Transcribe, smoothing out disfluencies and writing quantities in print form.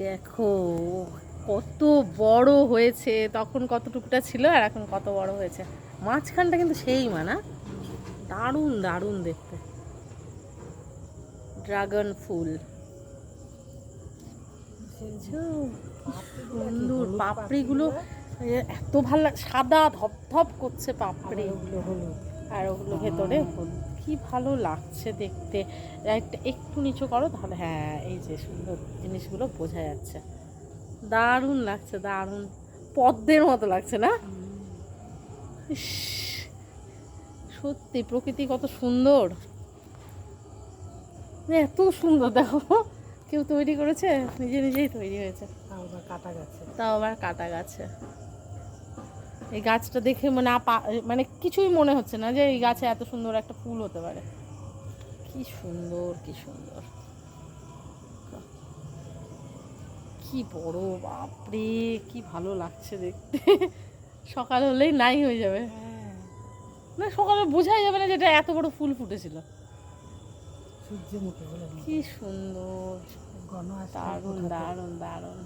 দেখো কত বড় হয়েছে, তখন কতটুকুটা ছিল আর এখন কত বড় হয়েছে। মাঝখানটা কিন্তু সেই মানা, দারুণ দারুণ দেখতে। ড্রাগন ফুল, সুন্দর পাপড়িগুলো, এত ভালো সাদা ধপধপ করছে পাপড়ি, আর ওগুলো ভেতরে কি ভালো লাগছে দেখতে। একটু নিচু করো তাহলে, হ্যাঁ এই যে সুন্দর জিনিসগুলো বোঝা যাচ্ছে। দারুণ লাগছে, দারুণ পদ্মের মতো লাগছে না? ইস, সত্যি প্রকৃতি কত সুন্দর, এত সুন্দর। দেখো কেউ তৈরি করেছে, নিজে নিজেই তৈরি হয়েছে, তাও আবার কাটা গাছে। এই গাছটা দেখে মানে কিছুই মনে হচ্ছে না যে এই গাছে এত সুন্দর একটা ফুল হতে পারে। কি সুন্দর, কি সুন্দর, কি বড়, বাপরে কি ভালো লাগছে দেখতে। সকাল হলেই নাই হয়ে যাবে, না সকালে বোঝাই যাবে না যেটা এত বড় ফুল ফুটেছিল। কি সুন্দর, দারুণ দারুণ দারুণ।